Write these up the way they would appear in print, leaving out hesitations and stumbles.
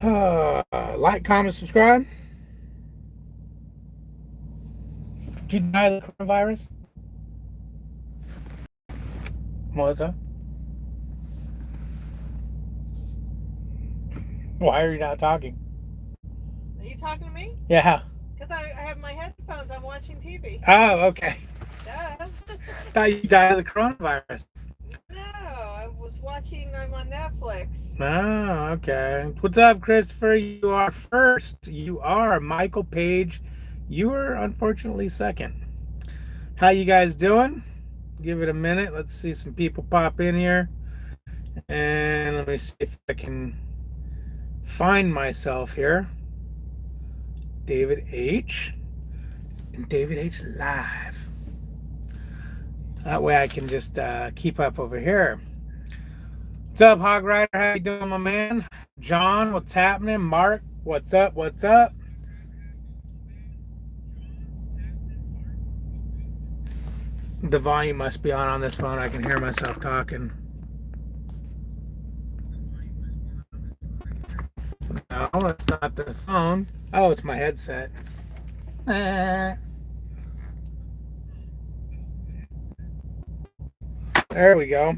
Like, comment, subscribe. Did you die of the coronavirus, Melissa? Why are you not talking? Are you talking to me? Yeah. Because I have my headphones. I'm watching TV. Oh, okay. Duh. Thought you died of the coronavirus. No, I was watching. I'm on Netflix. Oh, okay. What's up, Christopher? You are first. You are Michael Page. You are unfortunately second. How you guys doing? Give it a minute. Let's see some people pop in here. And let me see if I can find myself here. David H. And David H. Live. That way I can just keep up over here. What's up, Hog Rider? How you doing, my man? John, what's happening? Mark, what's up? What's up? The volume must be on this phone. I can hear myself talking. No, it's not the phone. Oh, it's my headset. There we go.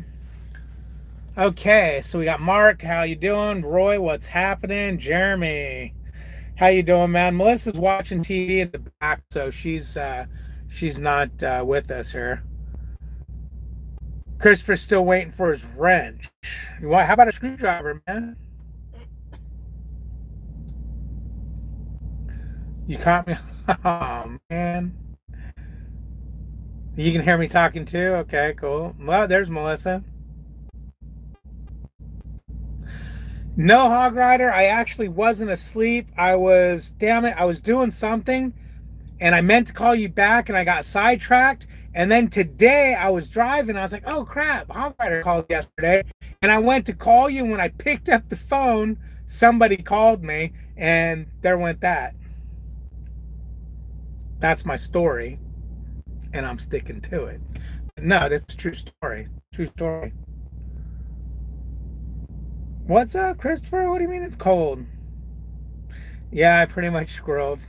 Okay, so we got Mark. How you doing? Roy, what's happening? Jeremy, how you doing, man? Melissa's watching TV in the back, so she's not with us here. Christopher's still waiting for his wrench. How about a screwdriver, man? You caught me. Oh man. You can hear me talking too? Okay, cool. Well, there's Melissa. No, Hog Rider, I actually wasn't asleep. Damn it, I was doing something and I meant to call you back and I got sidetracked. And then today I was driving. I was like, oh crap, Hog Rider called yesterday. And I went to call you. And when I picked up the phone, somebody called me and there went that. That's my story. And I'm sticking to it. No, that's a true story. True story. What's up, Christopher? What do you mean it's cold? Yeah, I pretty much scrolled.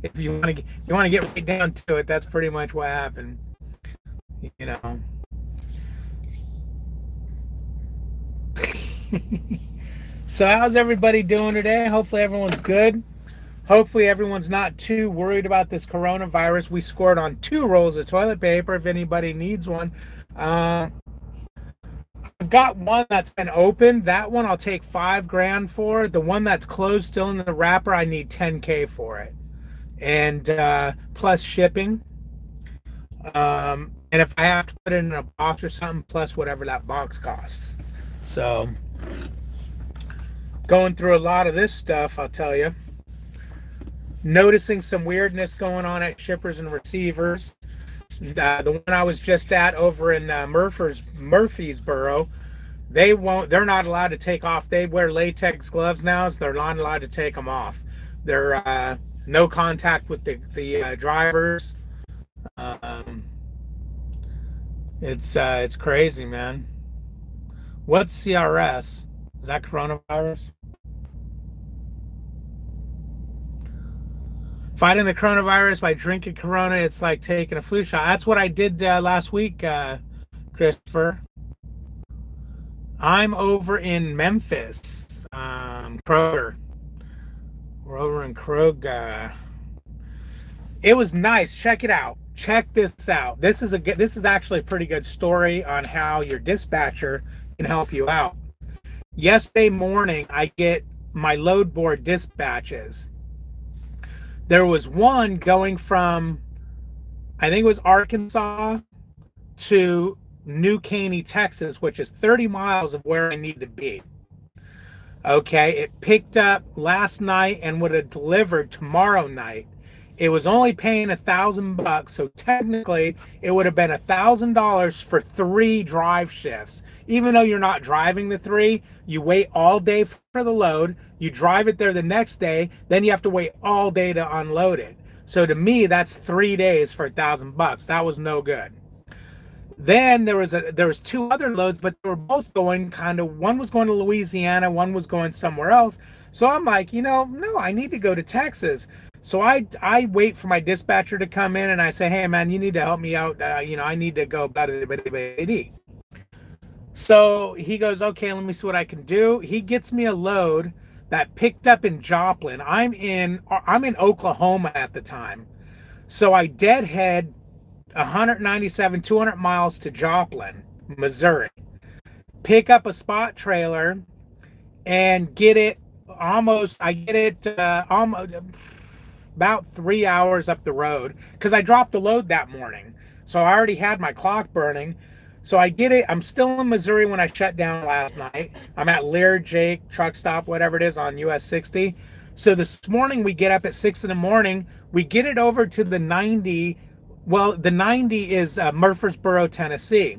If you want to get right down to it, that's pretty much what happened. You know. So how's everybody doing today? Hopefully everyone's good. Hopefully everyone's not too worried about this coronavirus. We scored on 2 rolls of toilet paper if anybody needs one. I've got one that's been opened. That one I'll take $5,000 for. The one that's closed, still in the wrapper, I need $10,000 for it. And plus shipping. And if I have to put it in a box or something, plus whatever that box costs. So going through a lot of this stuff, I'll tell you. Noticing some weirdness going on at shippers and receivers. The one I was just at over in Murfreesboro, they're not allowed to take off. They wear latex gloves now, so they're not allowed to take them off. They're no contact with the drivers. It's crazy, man. What's CRS? Is that coronavirus? Fighting the coronavirus by drinking Corona, it's like taking a flu shot. That's what I did last week, Christopher. I'm over in Memphis, Kroger. We're over in Kroger. It was nice. Check it out. Check this out. This is actually a pretty good story on how your dispatcher can help you out. Yesterday morning, I get my load board dispatches. There was one going from, I think it was Arkansas to New Caney, Texas, which is 30 miles of where I need to be. Okay, it picked up last night and would have delivered tomorrow night. It was only paying $1,000, so technically it would have been $1,000 for 3 drive shifts. Even though you're not driving the 3, you wait all day for the load, you drive it there the next day, then you have to wait all day to unload it. So to me, that's 3 days for $1,000. That was no good. Then there was two other loads, but they were both going kind of, one was going to Louisiana, one was going somewhere else. So I'm like, no, I need to go to Texas. So I wait for my dispatcher to come in and I say, hey man, you need to help me out. I need to go. Blah, blah, blah, blah, blah. So he goes, okay, let me see what I can do. He gets me a load that picked up in Joplin. I'm in Oklahoma at the time. So I deadhead 197, 200 miles to Joplin, Missouri. Pick up a spot trailer and get it I get it almost about 3 hours up the road because I dropped the load that morning. So I already had my clock burning. So I get it. I'm still in Missouri when I shut down last night. I'm at Lear Jake truck stop, whatever it is, on US 60. So this morning we get up at 6 in the morning. We get it over to the 90. Well, the 90 is Murfreesboro, Tennessee.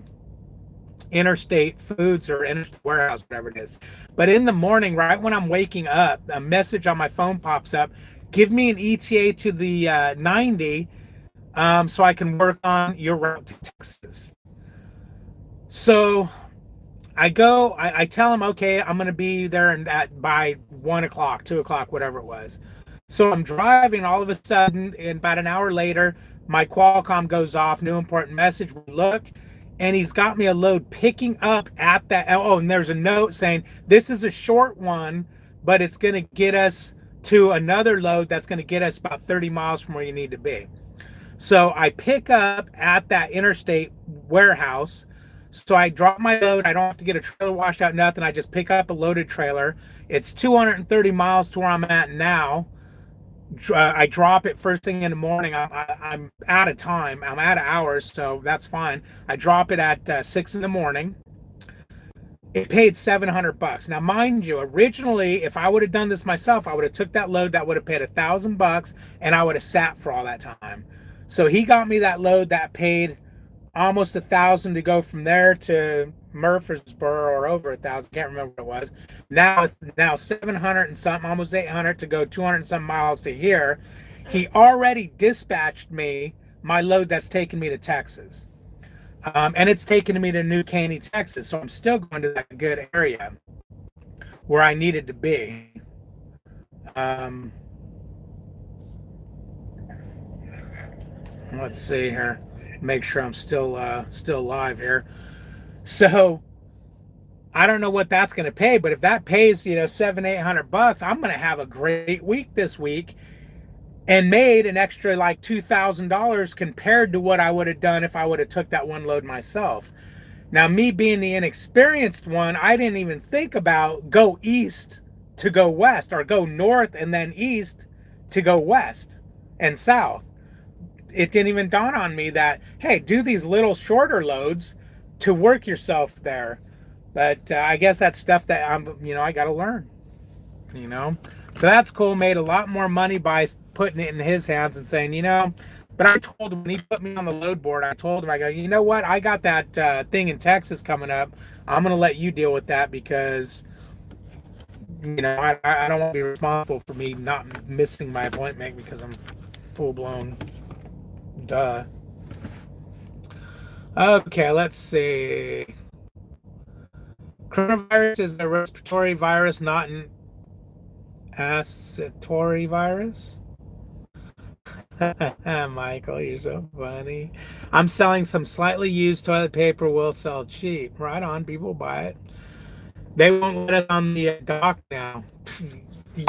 Interstate Foods or Interstate Warehouse, whatever it is. But in the morning, right when I'm waking up, a message on my phone pops up. Give me an ETA to the 90 so I can work on your route to Texas. So I tell him, okay, I'm going to be there by 1 o'clock, 2 o'clock, whatever it was. So I'm driving, all of a sudden, and about an hour later, my Qualcomm goes off, new important message. We look, and he's got me a load picking up at that. Oh, and there's a note saying, this is a short one, but it's going to get us to another load that's going to get us about 30 miles from where you need to be. So I pick up at that interstate warehouse. So I drop my load. I don't have to get a trailer washed out, nothing. I just pick up a loaded trailer. It's 230 miles to where I'm at now. I drop it first thing in the morning. I'm out of time. I'm out of hours, so that's fine. I drop it at 6 in the morning. It paid $700. Now, mind you, originally, if I would have done this myself, I would have took that load. That would have paid $1,000, and I would have sat for all that time. So he got me that load that paid almost $1,000 to go from there to Murfreesboro, or over $1,000. Can't remember what it was. Now it's 700 and something, almost 800 to go 200 and some miles to here. He already dispatched me my load that's taking me to Texas. And it's taken me to New Caney, Texas. So I'm still going to that good area where I needed to be. Let's see here. Make sure I'm still live here. So I don't know what that's going to pay, but if that pays, $700-800, I'm going to have a great week this week, and made an extra like $2,000 compared to what I would have done if I would have took that one load myself. Now, me being the inexperienced one, I didn't even think about go east to go west, or go north and then east to go west and south. It didn't even dawn on me that, hey, do these little shorter loads to work yourself there. But I guess that's stuff that I got to learn, So that's cool. Made a lot more money by putting it in his hands and saying, but I told him when he put me on the load board, I told him, I go, you know what? I got that thing in Texas coming up. I'm going to let you deal with that because, I don't want to be responsible for me not missing my appointment because I'm full blown. Duh. Okay, let's see. Coronavirus is a respiratory virus, not an ascitory virus. Michael, you're so funny. I'm selling some slightly used toilet paper. Will sell cheap. Right on, people buy it. They won't let us on the dock now.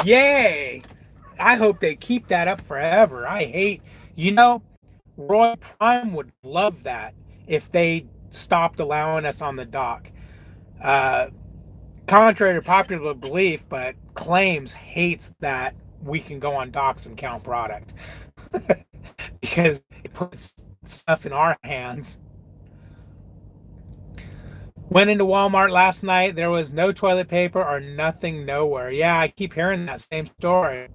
Yay! I hope they keep that up forever. I hate, Roy Prime would love that if they stopped allowing us on the dock. Contrary to popular belief, but Claims hates that we can go on docks and count product because it puts stuff in our hands. Went into Walmart last night. There was no toilet paper or nothing nowhere. Yeah, I keep hearing that same story.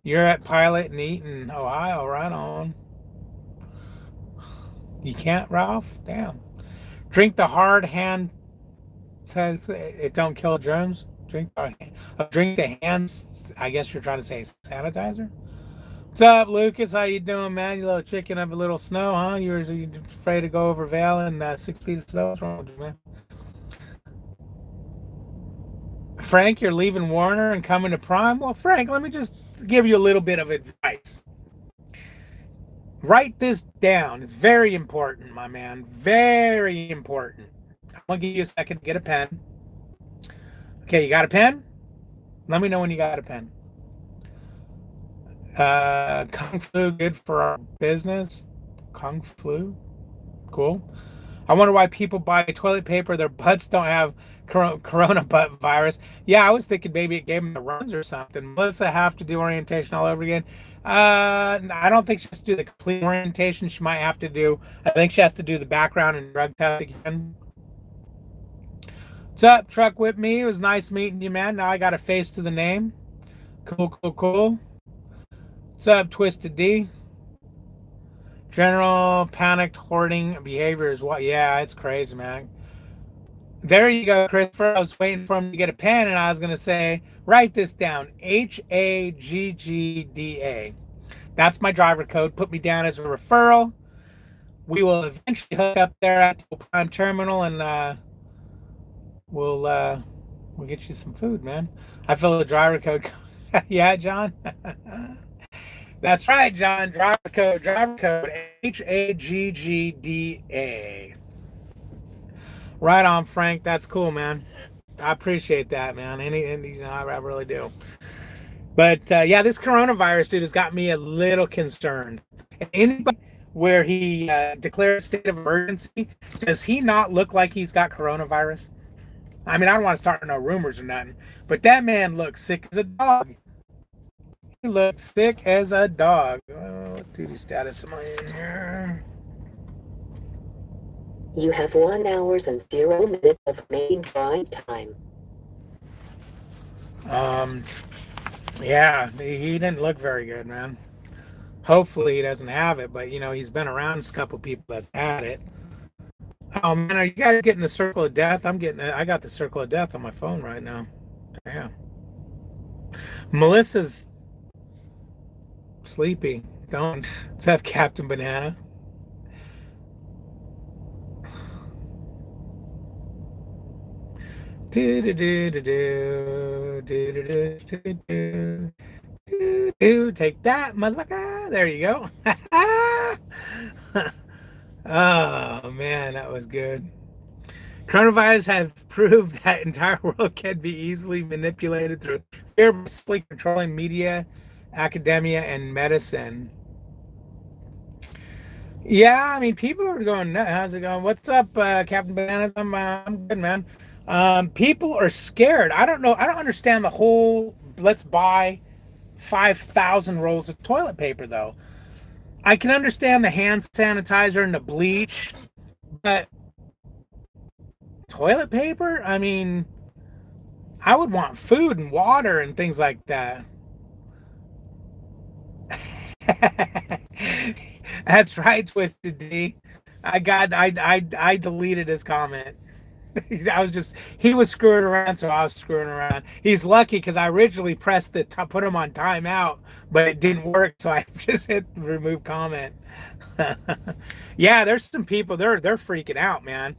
You're at Pilot and Eaton, Ohio. Right on. You can't, Ralph? Damn. Drink the hard hand. It don't kill germs. Drink the hands. I guess you're trying to say sanitizer. What's up, Lucas? How you doing, man? You little chicken of a little snow, huh? You afraid to go over Vale in 6 feet of snow? What's wrong with you, man? Frank, you're leaving Warner and coming to Prime? Well, Frank, let me just give you a little bit of advice. Write this down. It's very important, my man. Very important. I'm gonna give you a second to get a pen. Okay, you got a pen? Let me know when you got a pen. Kung Flu, good for our business. Kung Flu, cool. I wonder why people buy toilet paper. Their butts don't have corona butt virus. Yeah, I was thinking maybe it gave them the runs or something. Melissa have to do orientation all over again. I don't think she has to do the complete orientation. She might have to do. I think she has to do the background and drug test again. What's up, Truck with me? It was nice meeting you, man. Now I got a face to the name. Cool, cool, cool. What's up, Twisted D? General panicked hoarding behavior is what? Yeah, it's crazy, man. There you go, Christopher. I was waiting for him to get a pen, and I was going to say, write this down. Haggda. That's my driver code. Put me down as a referral. We will eventually hook up there at the Prime Terminal, and we'll get you some food, man. I fill the driver code. Yeah, John. That's right, John. Driver code Haggda. Right on, Frank. That's cool, man. I appreciate that, man. I really do. But yeah, this coronavirus, dude, has got me a little concerned. Anybody where he declared a state of emergency, does he not look like he's got coronavirus? I mean, I don't want to start no rumors or nothing, but that man looks sick as a dog. He looks sick as a dog. Oh, what duty status am I in here? You have 1 hour and 0 minutes of remaining drive time. Yeah, he didn't look very good, man. Hopefully he doesn't have it, but he's been around a couple people that's had it. Oh man, are you guys getting the circle of death? I got the circle of death on my phone right now. Damn. Melissa's sleepy. Don't. What's up, Captain Banana? Do do do do do do do do do do. Take that, motherfucker. There you go. Oh man, that was good. Coronavirus have proved that entire world can be easily manipulated through fearlessly controlling media, academia, and medicine. Yeah, I mean, people are going, how's it going? What's up, Captain Bananas? I'm good, man. People are scared. I don't know. I don't understand the whole let's buy 5,000 rolls of toilet paper, though. I can understand the hand sanitizer and the bleach, but toilet paper? I mean, I would want food and water and things like that. That's right, Twisted D. I deleted his comment. He was screwing around, so I was screwing around. He's lucky because I originally pressed put him on timeout, but it didn't work, so I just hit remove comment. Yeah, there's some people, they're freaking out, man.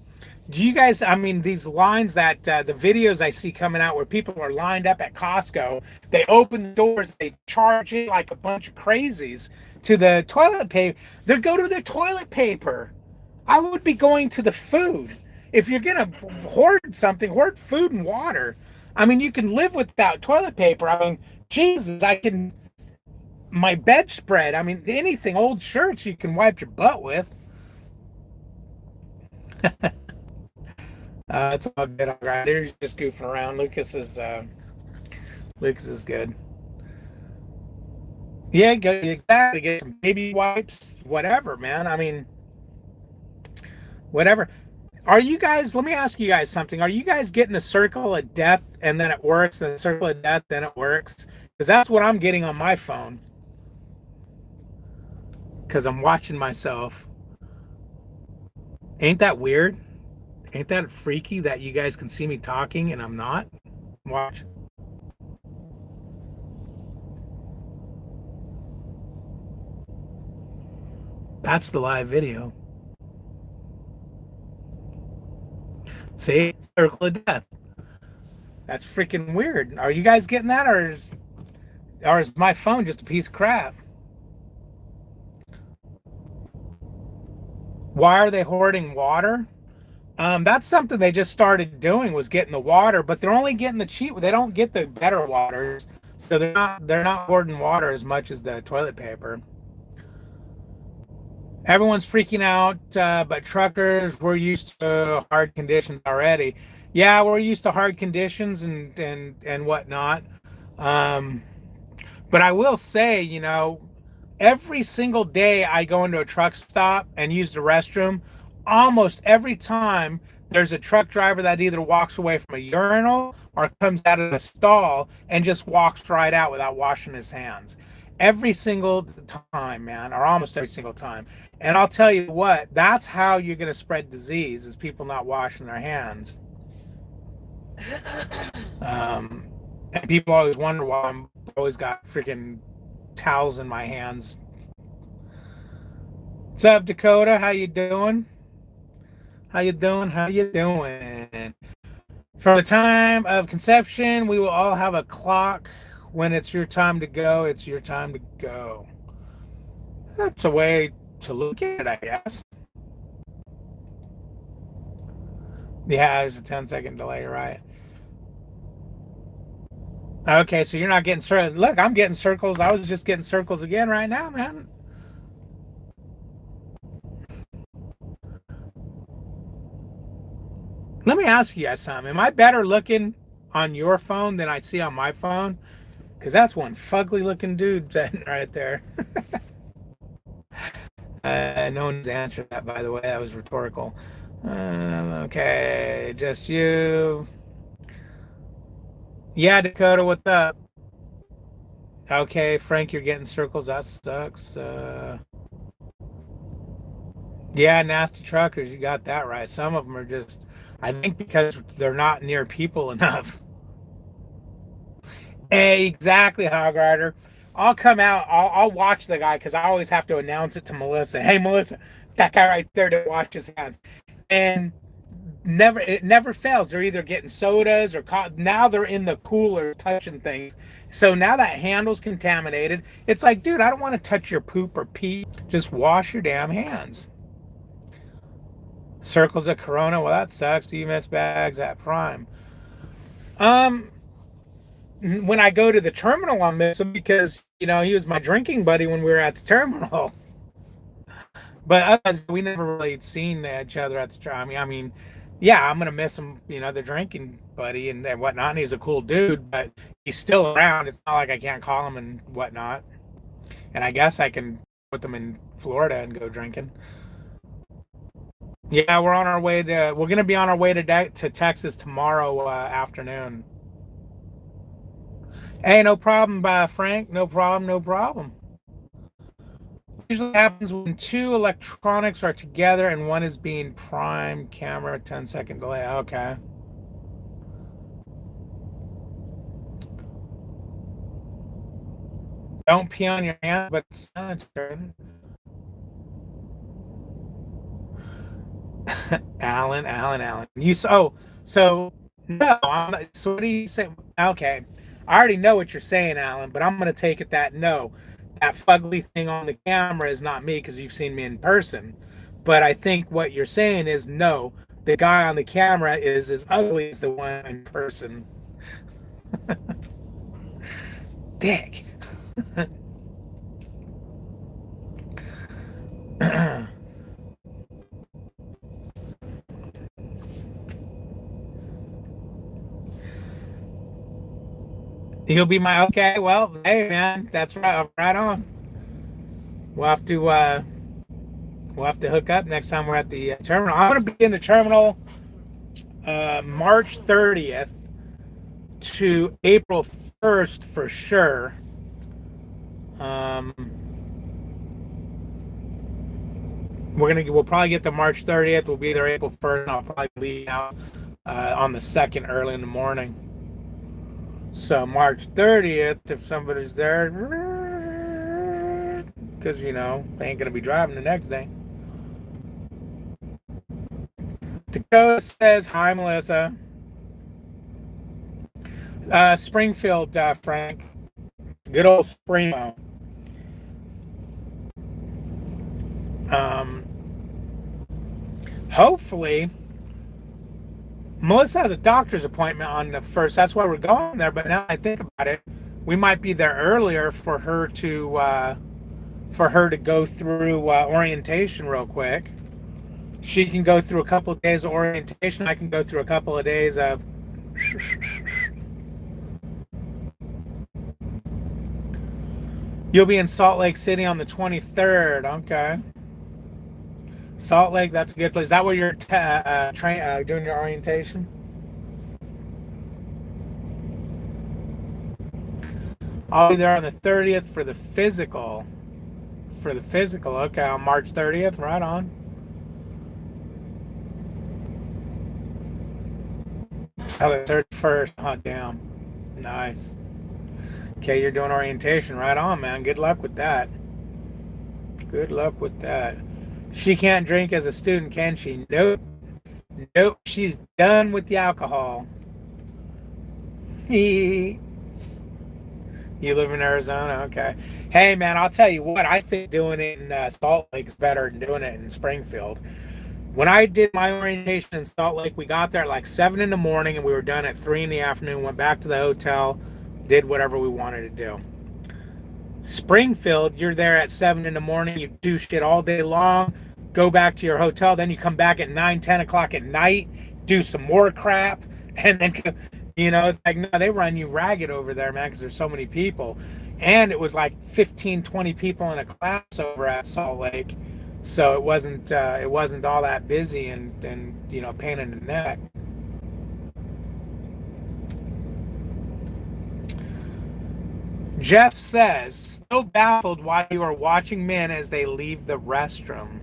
Do you guys, I mean, these lines that the videos I see coming out where people are lined up at Costco, they open the doors, they charge in like a bunch of crazies to the toilet paper. They go to the toilet paper. I would be going to the food. If you're going to hoard something, hoard food and water. I mean, you can live without toilet paper. I mean, Jesus, my bedspread, I mean, anything, old shirts you can wipe your butt with. It's all good. All right, he's just goofing around. Lucas is good. Yeah, exactly. Get some baby wipes, whatever, man. I mean, whatever. Are you guys? Let me ask you guys something. Are you guys getting a circle of death and then it works, and a circle of death then it works? Because that's what I'm getting on my phone. Because I'm watching myself. Ain't that weird? Ain't that freaky that you guys can see me talking and I'm not? Watch. That's the live video. See? Circle of death. That's freaking weird. Are you guys getting that, or is my phone just a piece of crap? Why are they hoarding water? That's something they just started doing, was getting the water, but they're only getting the cheap. They don't get the better waters, so they're not hoarding water as much as the toilet paper. Everyone's freaking out, but truckers, we're used to hard conditions already. Yeah, we're used to hard conditions and whatnot. Um, but I will say, every single day I go into a truck stop and use the restroom, almost every time there's a truck driver that either walks away from a urinal or comes out of the stall and just walks right out without washing his hands. Every single time, man, or almost every single time. And I'll tell you what, that's how you're going to spread disease, is people not washing their hands. Um, and people always wonder why I'm always got freaking towels in my hands. What's up, Dakota? How you doing? How you doing? How you doing? From the time of conception, we will all have a clock. When it's your time to go, it's your time to go. That's a way to look at it, I guess. Yeah, there's a 10-second delay, right? Okay, so you're not getting circles. Look, I'm getting circles. I was just getting circles again right now, man. Let me ask you guys something. Am I better looking on your phone than I see on my phone? Because that's one fugly looking dude right there. No one's answered that, by the way. That was rhetorical. Okay, just you. Yeah, Dakota, what's up? Okay, Frank, you're getting circles. That sucks. Yeah, nasty truckers. You got that right. Some of them are just, I think, because they're not near people enough. Exactly, Hog Rider. I'll come out. I'll watch the guy because I always have to announce it to Melissa. Hey, Melissa, that guy right there to watch his hands, and it never fails. They're either getting sodas or now they're in the cooler touching things. So now that handle's contaminated. It's like, dude, I don't want to touch your poop or pee. Just wash your damn hands. Circles of Corona. Well, that sucks. Do you miss bags at Prime? When I go to the terminal, I'll miss him because he was my drinking buddy when we were at the terminal. But we never really seen each other at the terminal. I mean, yeah, I'm gonna miss him. The drinking buddy and whatnot. And he's a cool dude, but he's still around. It's not like I can't call him and whatnot. And I guess I can put them in Florida and go drinking. Yeah, we're gonna be on our way to Texas tomorrow afternoon. Hey, no problem, Frank. No problem, no problem. Usually happens when two electronics are together and one is being primed. Camera, 10-second delay. Okay. Don't pee on your hands, but it's sanitary. Alan. So no. So what do you say? Okay, I already know what you're saying, Alan, but I'm gonna take it that no, that fugly thing on the camera is not me because you've seen me in person. But I think what you're saying is no, the guy on the camera is as ugly as the one in person. Dick. You'll be my okay. Well, hey man, that's right. Right on. We'll have to hook up next time we're at the terminal. I'm gonna be in the terminal March 30th to April 1st for sure. We'll probably get to March 30th. We'll be there April 1st, and I'll probably leave out on the 2nd early in the morning. So March 30th, if somebody's there, because, you know, they ain't going to be driving the next day. Dakota says, hi, Melissa. Springfield, Frank. Good old Springmo. Hopefully, Melissa has a doctor's appointment on the 1st. That's why we're going there. But now I think about it, we might be there earlier for her to go through orientation real quick. She can go through a couple of days of orientation. I can go through a couple of days of. You'll be in Salt Lake City on the 23rd. Okay. Salt Lake, that's a good place. Is that where you're doing your orientation? I'll be there on the 30th for the physical. Okay, on March 30th, right on. Oh, the 31st. Oh, damn. Nice. Okay, you're doing orientation. Right on, man. Good luck with that. Good luck with that. She can't drink as a student, can she? Nope. Nope. She's done with the alcohol. You live in Arizona? Okay. Hey, man, I'll tell you what. I think doing it in Salt Lake is better than doing it in Springfield. When I did my orientation in Salt Lake, we got there at like 7 in the morning and we were done at 3 in the afternoon, went back to the hotel, did whatever we wanted to do. Springfield, you're there at 7 in the morning, you do shit all day long, go back to your hotel, then you come back at 9, 10 o'clock at night, do some more crap, and then, you know, it's like, no, they run you ragged over there, man, because there's so many people. And it was like 15, 20 people in a class over at Salt Lake. So it wasn't all that busy and you know, pain in the neck. Jeff says, still baffled why you are watching men as they leave the restroom.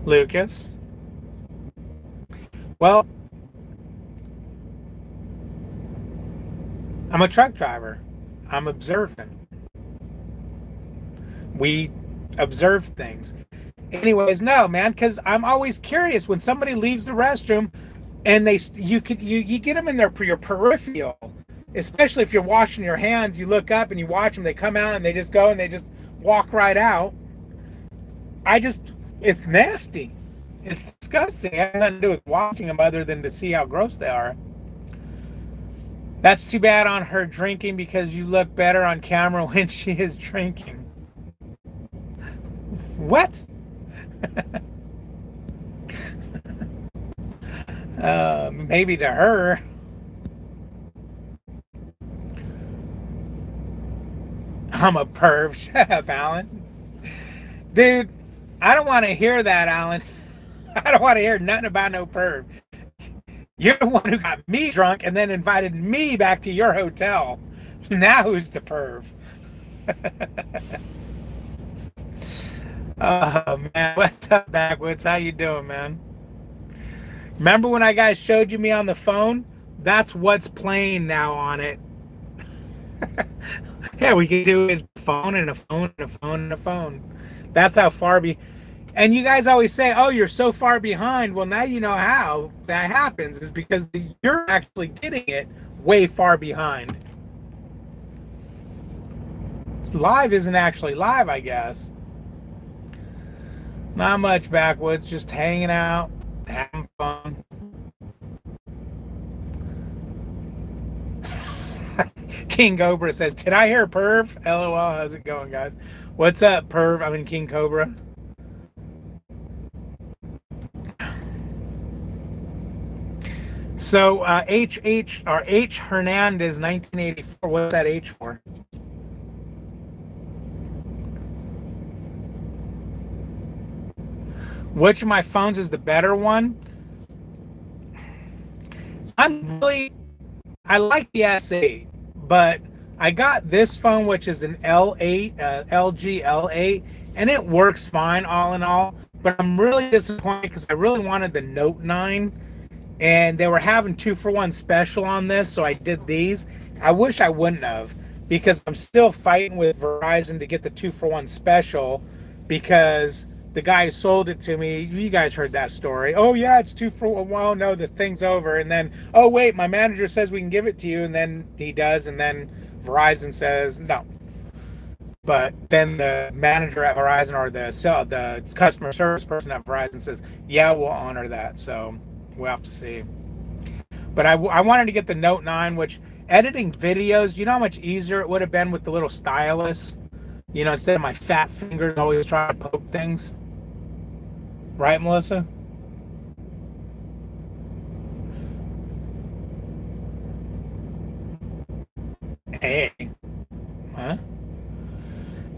Lucas. Well, I'm a truck driver. I'm observant. We observe things. Anyways, no, man, because I'm always curious when somebody leaves the restroom and you get them in your peripheral, especially if you're washing your hands. You look up and you watch them. They come out and they just go and they just walk right out. It's nasty. It's disgusting. It has nothing to do with watching them other than to see how gross they are. That's too bad on her drinking because you look better on camera when she is drinking. What? Maybe to her. I'm a perv. Shut up, Alan. Dude, I don't want to hear that, Alan. I don't want to hear nothing about no perv. You're the one who got me drunk and then invited me back to your hotel. Now who's the perv? Oh, man. What's up, Backwoods? How you doing, man? Remember when I guys showed you me on the phone? That's what's playing now on it. Yeah, we can do it phone and a phone and a phone and a phone. That's how far and you guys always say, oh, you're so far behind. Well, now you know how that happens is because you're actually getting it way far behind. Live isn't actually live, I guess. Not much, Backwoods, just hanging out, having fun. King Cobra says, did I hear perv? LOL, how's it going, guys? What's up, perv? I'm in King Cobra. So, H Hernandez, 1984. What's that H for? Which of my phones is the better one? I like the S8, but I got this phone, which is an L8, LG L8, and it works fine all in all, but I'm really disappointed because I really wanted the Note 9, and they were having 2-for-1 special on this, so I did these. I wish I wouldn't have, because I'm still fighting with Verizon to get the 2-for-1 special, because the guy who sold it to me, you guys heard that story. Oh yeah, it's 2-for-1. Well, no, the thing's over. And then, oh wait, my manager says we can give it to you, and then he does, and then Verizon says no. But then the manager at Verizon, or the customer service person at Verizon, says, yeah, we'll honor that. So we'll have to see. But I wanted to get the Note 9, which editing videos, you know how much easier it would have been with the little stylus? You know, instead of my fat fingers always trying to poke things. Right, Melissa? Hey. Huh?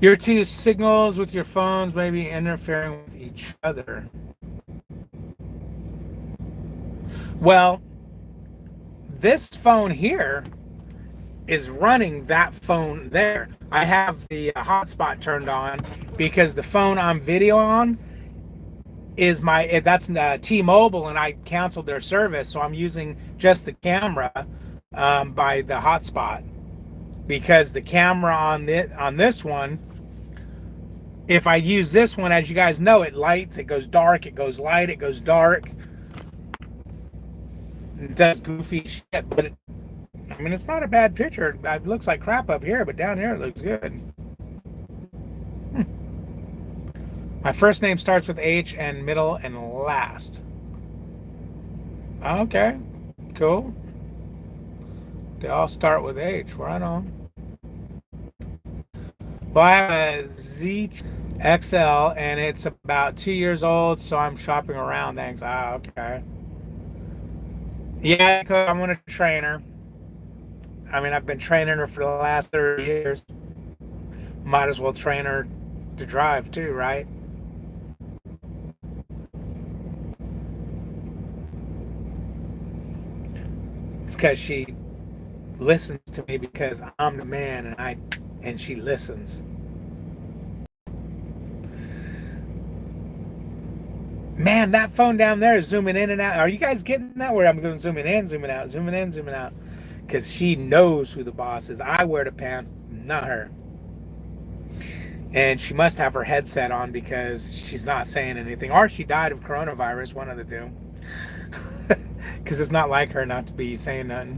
Your two signals with your phones may be interfering with each other. Well, this phone here is running that phone there. I have the hotspot turned on because the phone I'm video on is that's T-Mobile, and I canceled their service, so I'm using just the camera by the hotspot, because the camera on this one, if I use this one, as you guys know, it lights, it goes dark, it goes light, it goes dark. It does goofy shit, but I mean, it's not a bad picture. It looks like crap up here, but down here it looks good. My first name starts with H and middle and last. Okay, cool. They all start with H. Right on. Well, I have a ZXL, and it's about 2 years old, so I'm shopping around. Thanks. Okay. Yeah, because I want to train her. I mean, I've been training her for the last 30 years. Might as well train her to drive too, right? It's because she listens to me, because I'm the man, and she listens. Man, that phone down there is zooming in and out. Are you guys getting that? Where I'm going zooming in, zooming out, zooming in, zooming out. Because she knows who the boss is. I wear the pants, not her. And she must have her headset on, because she's not saying anything. Or she died of coronavirus, one of the two. Because it's not like her not to be saying nothing.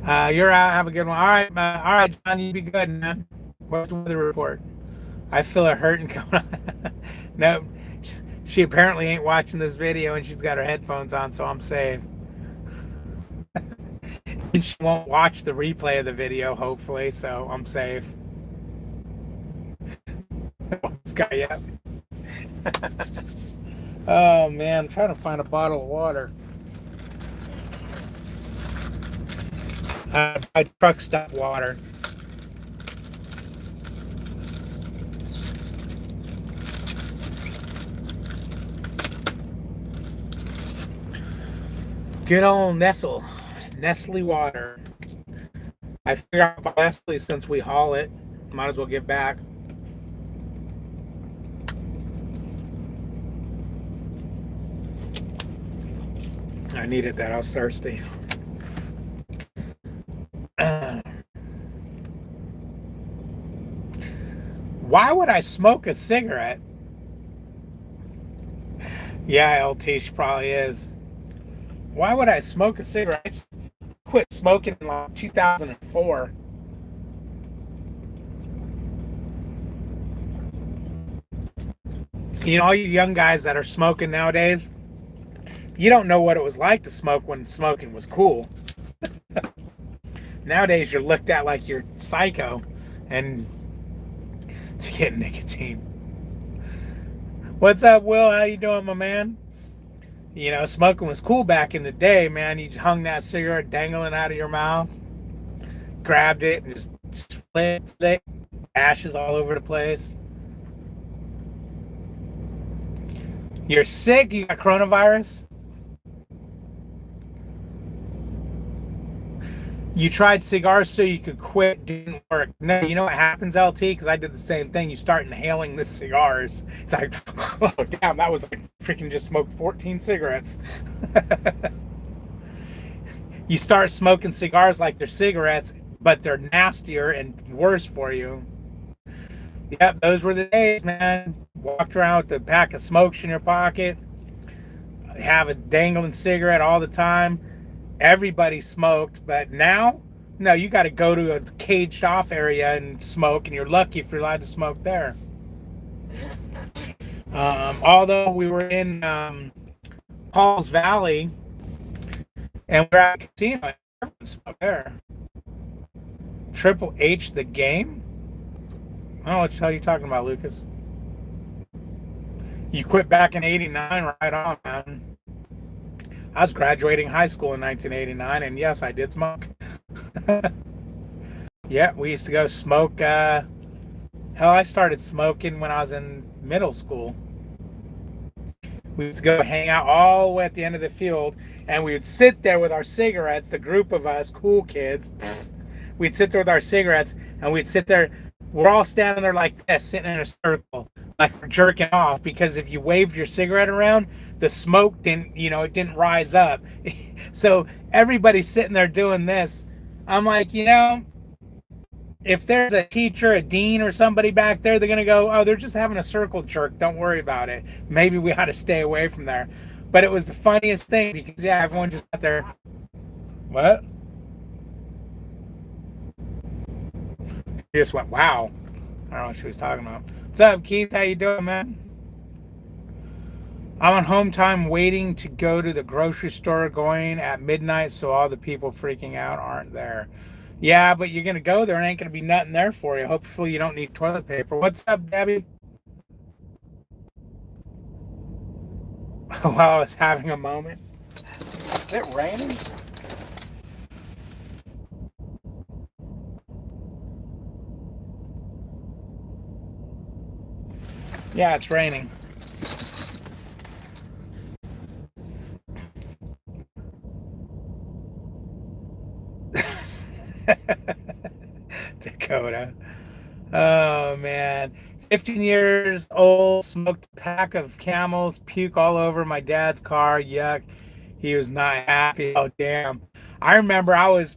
You're out. Have a good one. All right, John, you be good, man. What's the weather report? I feel a hurting going on. No, she apparently ain't watching this video, and she's got her headphones on, so I'm safe. And she won't watch the replay of the video, hopefully, so I'm safe. This guy up. Oh man, I'm trying to find a bottle of water. I truck stop water. Good old Nestle water. I figured out about Nestle, since we haul it, might as well give back. I needed that. I was thirsty. Why would I smoke a cigarette? Yeah, LT, she probably is. Why would I smoke a cigarette? I quit smoking in like 2004. You know, all you young guys that are smoking nowadays, you don't know what it was like to smoke when smoking was cool. Nowadays, you're looked at like you're psycho, and to get nicotine. What's up, Will? How you doing, my man? You know, smoking was cool back in the day, man. You hung that cigarette dangling out of your mouth, grabbed it, and just flick, ashes all over the place. You're sick? You got coronavirus? You tried cigars so you could quit, didn't work. No, you know what happens, LT? Because I did the same thing. You start inhaling the cigars. It's like, oh, damn, that was like freaking just smoked 14 cigarettes. You start smoking cigars like they're cigarettes, but they're nastier and worse for you. Yep, those were the days, man. Walked around with a pack of smokes in your pocket, have a dangling cigarette all the time. Everybody smoked, but now, no, you got to go to a caged off area and smoke, and you're lucky if you're allowed to smoke there. Although we were in Paul's Valley and we're at a casino, everyone smoked there. Triple H the game? I don't know what the hell you're talking about, Lucas. You quit back in 89, right on, man. I was graduating high school in 1989, and yes, I did smoke. Yeah, we used to go smoke. Hell, I started smoking when I was in middle school. We used to go hang out all the way at the end of the field, and we would sit there with our cigarettes, the group of us, cool kids. We'd sit there with our cigarettes, and we'd sit there. We're all standing there like this, sitting in a circle, like we're jerking off, because if you waved your cigarette around, the smoke didn't, it didn't rise up. So everybody's sitting there doing this. I'm like, if there's a teacher, a dean, or somebody back there, they're going to go, oh, they're just having a circle jerk. Don't worry about it. Maybe we ought to stay away from there. But it was the funniest thing because, yeah, everyone just got there. What? She just went, wow. I don't know what she was talking about. What's up, Keith? How you doing, man? I'm on home time waiting to go to the grocery store going at midnight so all the people freaking out aren't there. Yeah, but you're going to go there and ain't going to be nothing there for you. Hopefully you don't need toilet paper. What's up, Debbie? While I was having a moment. Is it raining? Yeah, it's raining. Dakota. Oh, man. 15 years old, smoked a pack of Camels, puke all over my dad's car. Yuck. He was not happy. Oh, damn. I remember I was,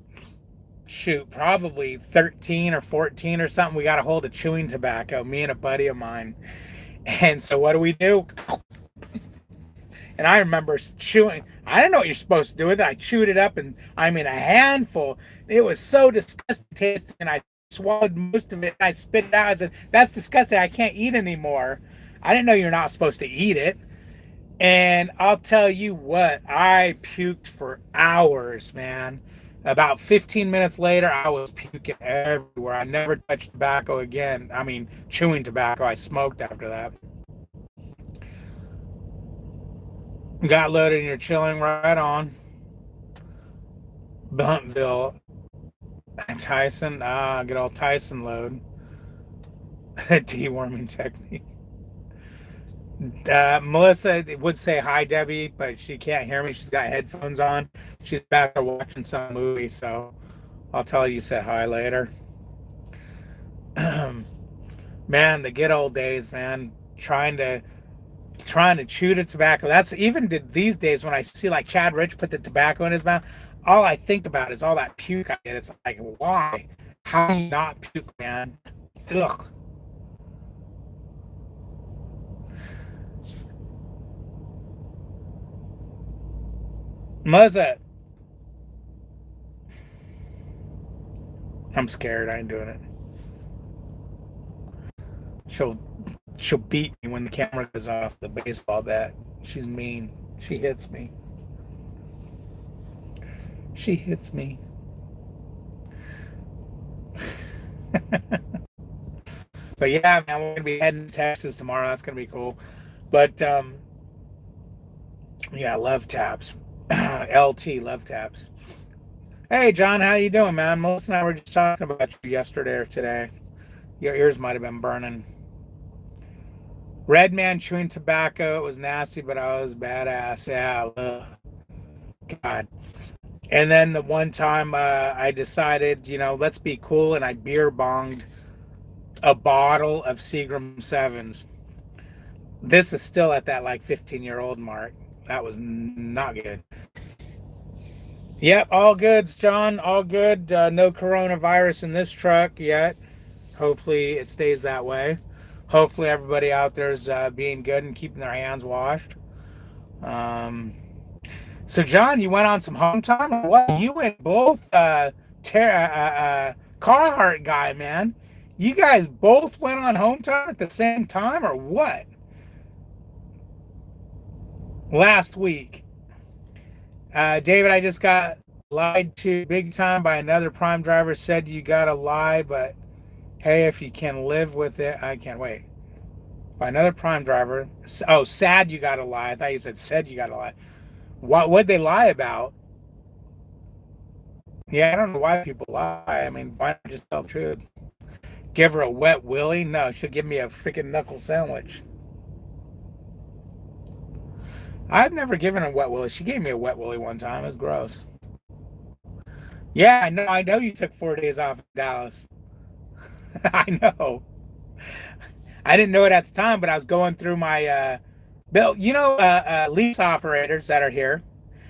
probably 13 or 14 or something. We got a hold of chewing tobacco, me and a buddy of mine. And so what do? And I remember chewing. I didn't know what you're supposed to do with it. I chewed it up, and I mean a handful. It was so disgusting tasting, and I swallowed most of it. And I spit it out. I said, "That's disgusting. I can't eat anymore." I didn't know you're not supposed to eat it. And I'll tell you what, I puked for hours, man. About 15 minutes later, I was puking everywhere. I never touched tobacco again. I mean, chewing tobacco. I smoked after that. Got loaded and you're chilling, right on. Buntville. Tyson. Good old Tyson load. Deworming technique. Melissa would say hi, Debbie, but she can't hear me. She's got headphones on. She's back there watching some movie, so I'll tell her you said hi later. Man, the good old days, man. Trying to chew the tobacco. That's even these days when I see like Chad Rich put the tobacco in his mouth, all I think about is all that puke I get. It's like, why? How do you not puke, man? Ugh. Muzza. I'm scared. I ain't doing it. She'll beat me when the camera goes off the baseball bat. She's mean. She hits me. She hits me. But yeah, man, we're gonna be heading to Texas tomorrow. That's gonna be cool. But yeah, love taps. LT love taps. Hey John, how you doing, man? Melissa and I were just talking about you yesterday or today. Your ears might have been burning. Red man chewing tobacco. It was nasty, but I was badass. Yeah. God. And then the one time I decided, let's be cool, and I beer bonged a bottle of Seagram 7s. This is still at that like 15-year-old mark. That was not good. Yep, all goods, John. All good. No coronavirus in this truck yet. Hopefully, it stays that way. Hopefully, everybody out there is being good and keeping their hands washed. Um, so, John, you went on some home time or what? You and both Carhartt guy, man. You guys both went on home time at the same time or what? Last week. David, I just got lied to big time by another Prime driver. Said you gotta lie, but hey, if you can live with it, I can't wait. By another Prime driver. Oh, sad you gotta lie. I thought you said you gotta lie. What'd they lie about? Yeah, I don't know why people lie. I mean, why not just tell the truth? Give her a wet willy? No, she'll give me a freaking knuckle sandwich. I've never given her a wet willy. She gave me a wet willy one time. It was gross. Yeah, I know you took 4 days off in Dallas. I know. I didn't know it at the time, but I was going through my bill. Lease operators that are here.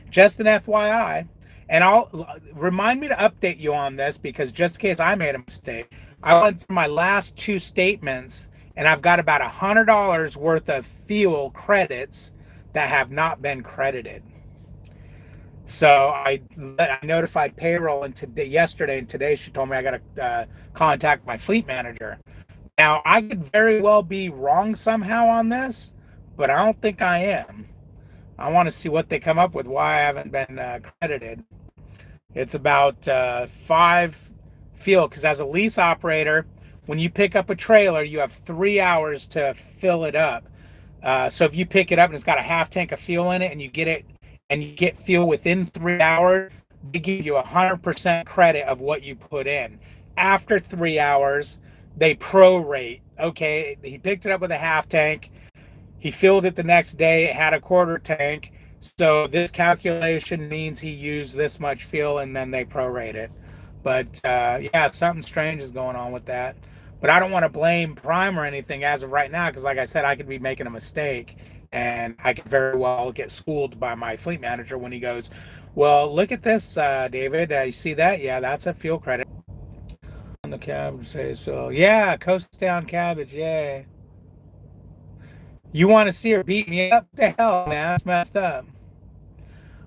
Just an FYI, and I'll remind me to update you on this because just in case I made a mistake, I went through my last two statements and I've got about $100 worth of fuel credits that have not been credited. So I notified payroll yesterday, and today she told me I got to contact my fleet manager. Now I could very well be wrong somehow on this, but I don't think I am. I want to see what they come up with, why I haven't been credited. It's about 5 fuel, because as a lease operator, when you pick up a trailer, you have 3 hours to fill it up. So if you pick it up and it's got a half tank of fuel in it and you get fuel within 3 hours, they give you 100% credit of what you put in. After 3 hours, they prorate. Okay, he picked it up with a half tank. He filled it the next day. It had a quarter tank. So this calculation means he used this much fuel, and then they prorate it. But yeah, something strange is going on with that. But I don't want to blame Prime or anything as of right now, because like I said, I could be making a mistake, and I could very well get schooled by my fleet manager when he goes, well, look at this, David. You see that? Yeah, that's a fuel credit. On the cabbage says so. Yeah, coast down cabbage. Yay. You want to see her beat me up? What the hell, man? That's messed up.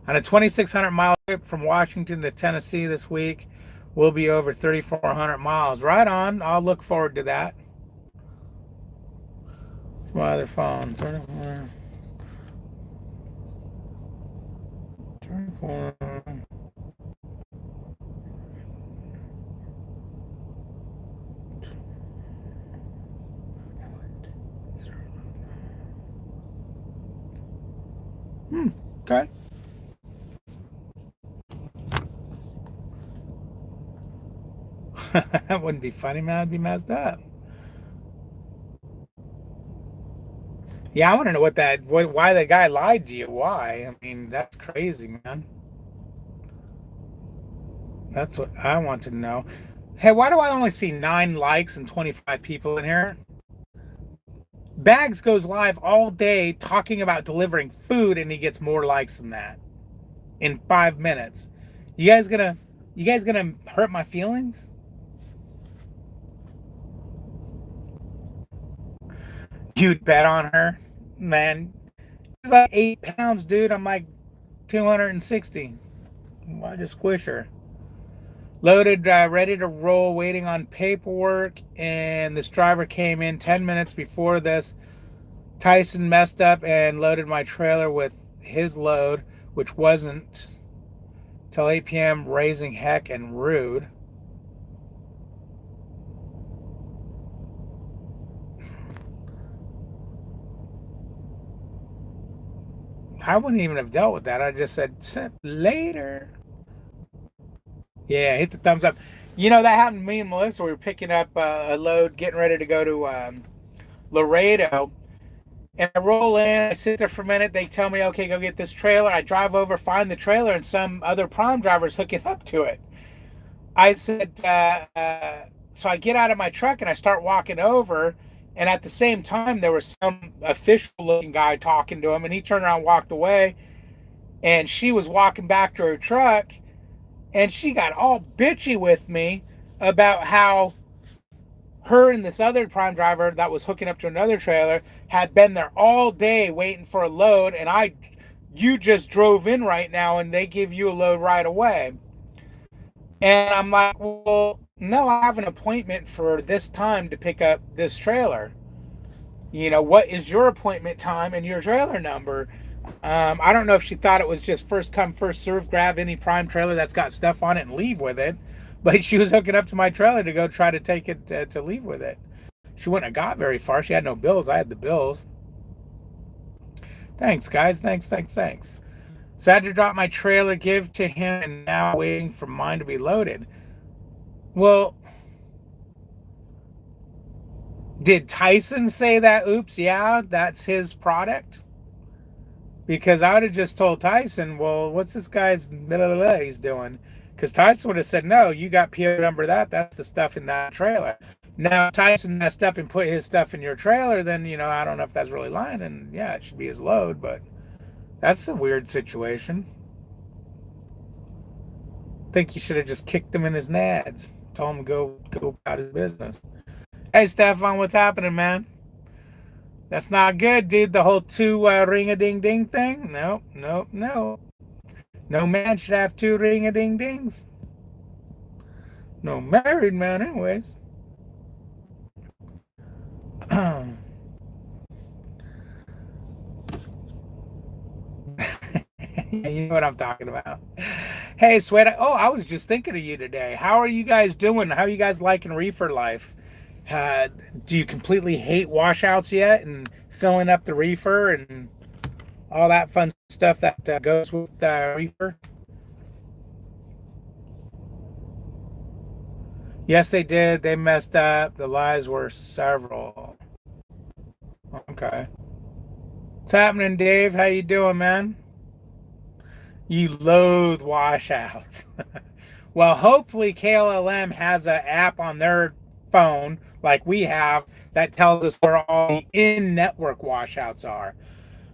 On a 2,600-mile trip from Washington to Tennessee this week, we'll be over 3,400 miles. Right on. I'll look forward to that. It's my other phone. 34. 34. Okay. That wouldn't be funny, man. I'd be messed up. Yeah, I want to know why the guy lied to you. Why? I mean, that's crazy, man. That's what I want to know. Hey, why do I only see 9 likes and 25 people in here? Bags goes live all day talking about delivering food, and he gets more likes than that in 5 minutes. You guys gonna hurt my feelings? You'd bet on her, man. She's like 8 pounds, dude. I'm like 260. I just squish her. Loaded, ready to roll, waiting on paperwork, and this driver came in 10 minutes before this. Tyson messed up and loaded my trailer with his load, which wasn't till 8 p.m. raising heck and rude. I wouldn't even have dealt with that. I just said, later. Yeah, hit the thumbs up. You know, that happened to me and Melissa. We were picking up a load, getting ready to go to Laredo. And I roll in, I sit there for a minute. They tell me, okay, go get this trailer. I drive over, find the trailer, and some other Prime driver's hooking up to it. I said, so I get out of my truck and I start walking over. And at the same time, there was some official looking guy talking to him. And he turned around and walked away. And she was walking back to her truck. And she got all bitchy with me about how her and this other prime driver that was hooking up to another trailer had been there all day waiting for a load, and you just drove in right now and they give you a load right away. And I'm like, well, no, I have an appointment for this time to pick up this trailer. What is your appointment time and your trailer number? I don't know if she thought it was just first come, first serve, grab any prime trailer that's got stuff on it and leave with it. But she was hooking up to my trailer to go try to take it to leave with it. She wouldn't have got very far. She had no bills. I had the bills. Thanks, guys. Thanks. So I had to drop my trailer, give to him, and now waiting for mine to be loaded. Well, did Tyson say that? Oops, yeah, that's his product? Because I would have just told Tyson, well, what's this guy's blah, blah, blah he's doing? Because Tyson would have said, no, you got PO number that's the stuff in that trailer. Now, if Tyson messed up and put his stuff in your trailer, then, I don't know if that's really lying. And yeah, it should be his load, but that's a weird situation. I think you should have just kicked him in his nads. Told him to go about his business. Hey, Stefan, what's happening, man? That's not good, dude. The whole two ring-a-ding-ding thing? No. No man should have two ring-a-ding-dings. No married man, anyways. You know what I'm talking about. Hey, Sweat. Oh, I was just thinking of you today. How are you guys doing? How are you guys liking reefer life? Do you completely hate washouts yet and filling up the reefer and all that fun stuff that goes with reefer? Yes, they did. They messed up. The lies were several. Okay. What's happening, Dave? How you doing, man? You loathe washouts. Well, hopefully KLLM has an app on their phone like we have that tells us where all the in-network washouts are.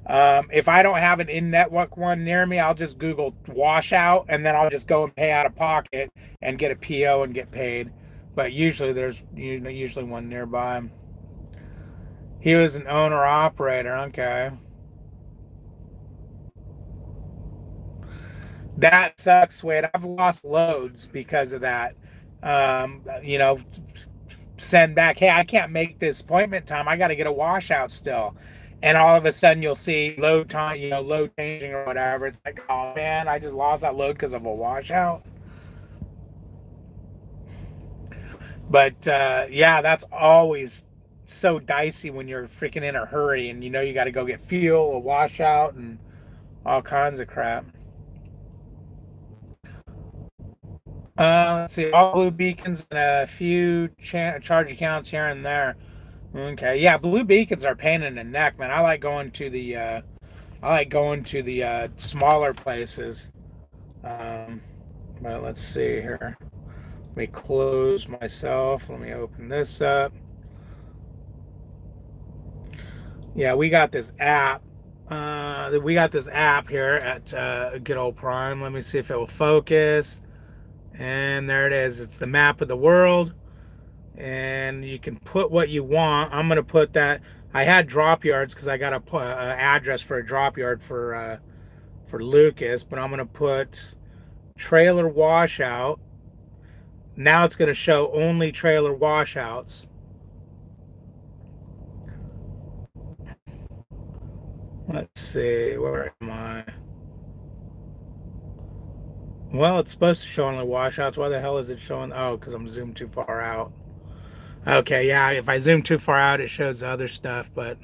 If I don't have an in-network one near me, I'll just Google washout and then I'll just go and pay out of pocket and get a PO and get paid. But usually there's usually one nearby. He was an owner-operator. Okay. That sucks, Wade. I've lost loads because of that. Send back, hey, I can't make this appointment time. I got to get a washout still. And all of a sudden you'll see load time, load changing or whatever. It's like, oh man, I just lost that load because of a washout. But yeah, that's always so dicey when you're freaking in a hurry and you got to go get fuel, a washout, and all kinds of crap. Let's see, all blue beacons and a few charge accounts here and there. Okay, yeah, blue beacons are pain in the neck, man. I like going to the smaller places. But let's see here. Let me close myself. Let me open this up. Yeah, we got this app. We got this app here at Good Old Prime. Let me see if it will focus. And there it is. It's the map of the world. And you can put what you want. I'm going to put that. I had drop yards because I got a address for a drop yard for Lucas. But I'm going to put trailer washout. Now it's going to show only trailer washouts. Let's see. Where am I? Well, it's supposed to show only washouts. Why the hell is it showing? Oh, because I'm zoomed too far out. Okay, yeah, if I zoom too far out, it shows other stuff, but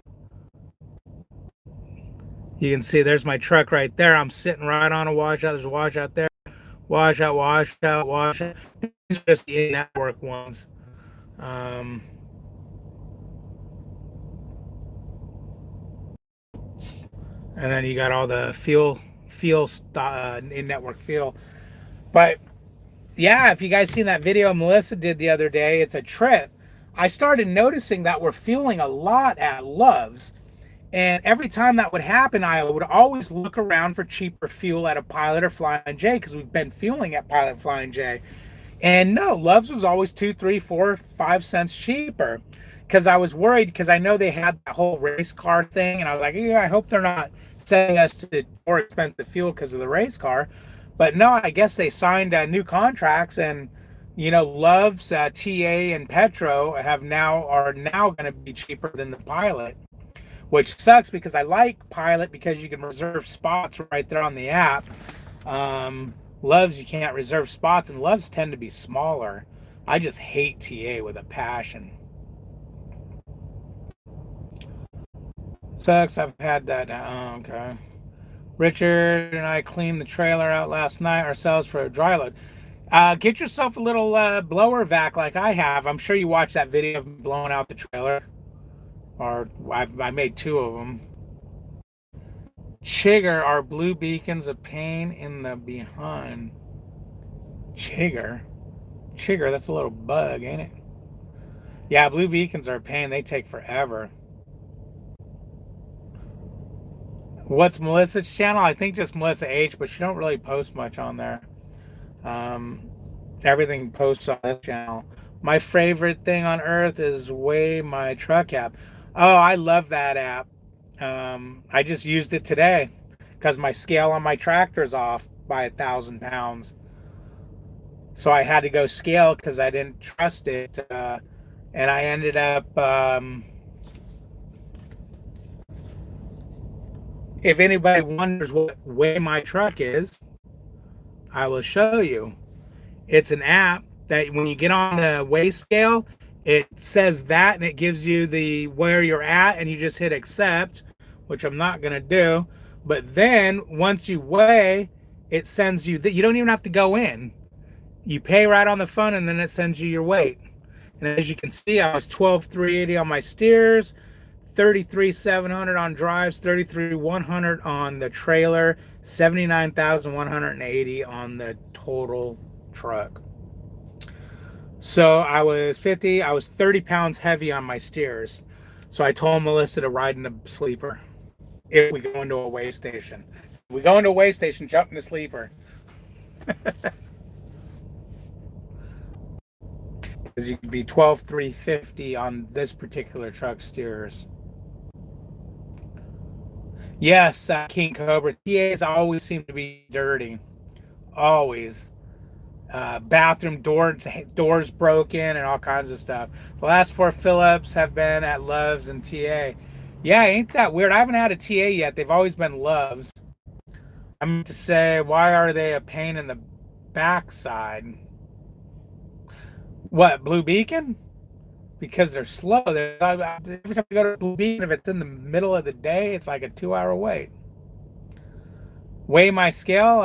you can see there's my truck right there. I'm sitting right on a washout. There's a washout there. Washout. These are just the in-network ones. And then you got all the fuel in-network fuel. But yeah, if you guys seen that video Melissa did the other day, it's a trip. I started noticing that we're fueling a lot at Love's, And every time that would happen, I would always look around for cheaper fuel at a Pilot or Flying J because we've been fueling at Pilot Flying J. And no, Love's was always 2, 3, 4, 5 cents cheaper because I was worried because I know they had that whole race car thing. And I was like, yeah, I hope they're not sending us to more expensive fuel because of the race car. But no, I guess they signed new contracts and Love's TA and Petro are now going to be cheaper than the Pilot, which sucks because I like Pilot because you can reserve spots right there on the app. Loves, you can't reserve spots, and Loves tend to be smaller. I just hate TA with a passion. Sucks, I've had that now. Oh, okay. Richard and I cleaned the trailer out last night ourselves for a dry load. Get yourself a little blower vac like I have. I'm sure you watched that video of me blowing out the trailer. Or I made 2 of them. Chigger, are blue beacons a pain in the behind? Chigger, that's a little bug, ain't it? Yeah, blue beacons are a pain. They take forever. What's Melissa's channel? I think just Melissa H, but she don't really post much on there. Everything posts on this channel. My favorite thing on earth is Weigh My Truck app. Oh, I love that app. I just used it today because my scale on my tractor's off by 1,000 pounds. So I had to go scale because I didn't trust it. And I ended up, if anybody wonders what Weigh My Truck is, I will show you. It's an app that when you get on the weigh scale, it says that and it gives you the where you're at and you just hit accept, which I'm not going to do. But then once you weigh, it sends you that you don't even have to go in. You pay right on the phone and then it sends you your weight. And as you can see, I was 12,380 on my steers, 33,700 on drives, 33,100 on the trailer, 79,180 on the total truck. So I was 30 pounds heavy on my steers. So I told Melissa to ride in the sleeper if we go into a weigh station. If we go into a weigh station, jump in the sleeper. Because you could be 12,350 on this particular truck steers. Yes, King Cobra. TAs always seem to be dirty. Always. Bathroom doors broken and all kinds of stuff. The last 4 fill-ups have been at Love's and TA. Yeah, ain't that weird? I haven't had a TA yet. They've always been Love's. I meant to say, why are they a pain in the backside? What, Blue Beacon? Because they're slow. Every time I go to Blue Beacon, if it's in the middle of the day, it's like a 2-hour wait. Weigh My scale,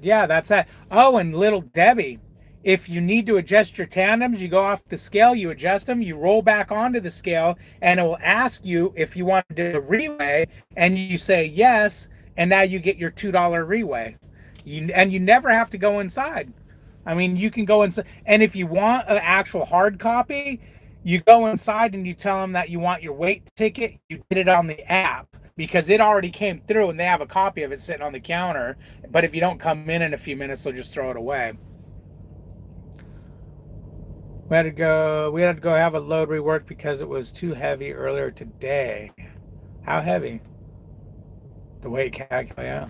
yeah, that's that. Oh, and Little Debbie, if you need to adjust your tandems, you go off the scale, you adjust them, you roll back onto the scale, and it will ask you if you want to do a reweigh, and you say yes, and now you get your $2 reweigh. You never have to go inside. I mean, you can go inside, and if you want an actual hard copy, you go inside and you tell them that you want your weight ticket, you get it on the app. Because it already came through and they have a copy of it sitting on the counter. But if you don't come in a few minutes, they'll just throw it away. We had to go have a load reworked because it was too heavy earlier today. How heavy? The weight calculator, yeah.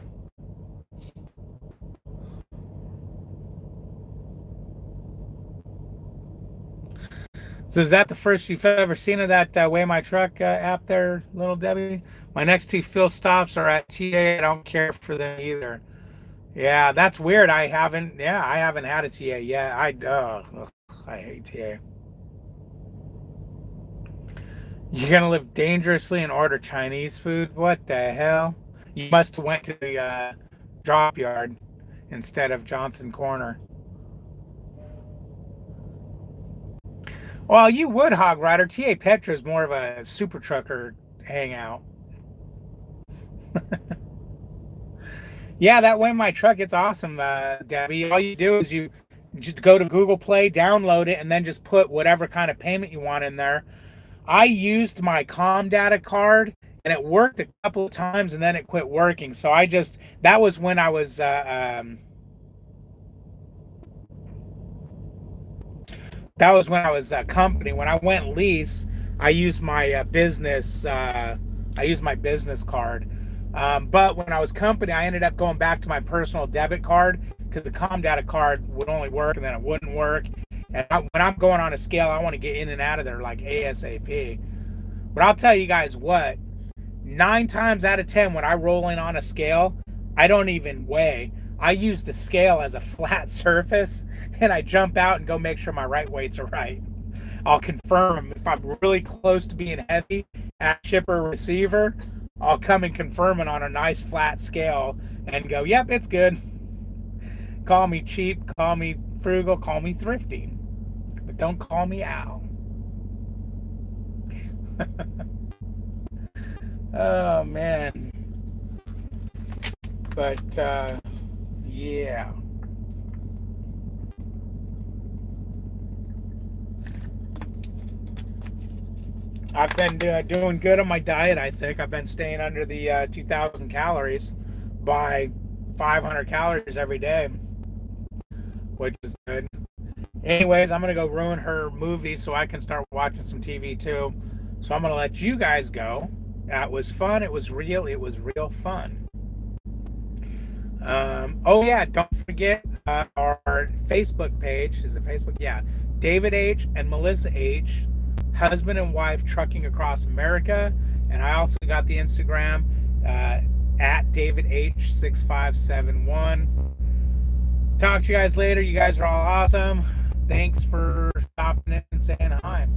So is that the first you've ever seen of that Weigh My Truck app there, Little Debbie? My next 2 fill stops are at TA. I don't care for them either. Yeah, that's weird. I haven't had a TA yet. I hate TA. You're gonna live dangerously and order Chinese food? What the hell? You must have went to the drop yard instead of Johnson Corner. Well, you would, Hog Rider. TA Petra is more of a super trucker hangout. Yeah, that Weigh My Truck, it's awesome, Debbie. All you do is you just go to Google Play, download it, and then just put whatever kind of payment you want in there. I used my ComData card and it worked a couple of times, and then it quit working. So that was when I was a company. When I went lease, I used my business card. But when I was company, I ended up going back to my personal debit card because the Comdata card would only work and then it wouldn't work. And when I'm going on a scale, I want to get in and out of there like ASAP. But I'll tell you guys what, 9 times out of 10 when I roll in on a scale, I don't even weigh. I use the scale as a flat surface, and I jump out and go make sure my right weights are right. I'll confirm them. If I'm really close to being heavy at shipper receiver, I'll come and confirm it on a nice flat scale and go, yep, it's good. Call me cheap, call me frugal, call me thrifty, but don't call me Al. Oh man. But yeah. I've been doing good on my diet. I think I've been staying under the 2,000 calories by 500 calories every day, which is good. Anyways, I'm going to go ruin her movie so I can start watching some TV too. So I'm going to let you guys go. That was fun. It was real fun. Oh yeah, don't forget our Facebook page. Is it Facebook? Yeah. David H. and Melissa H. Husband and wife trucking across America. And I also got the Instagram at David H. 6571. Talk to you guys later. You guys are all awesome. Thanks for stopping in and saying hi.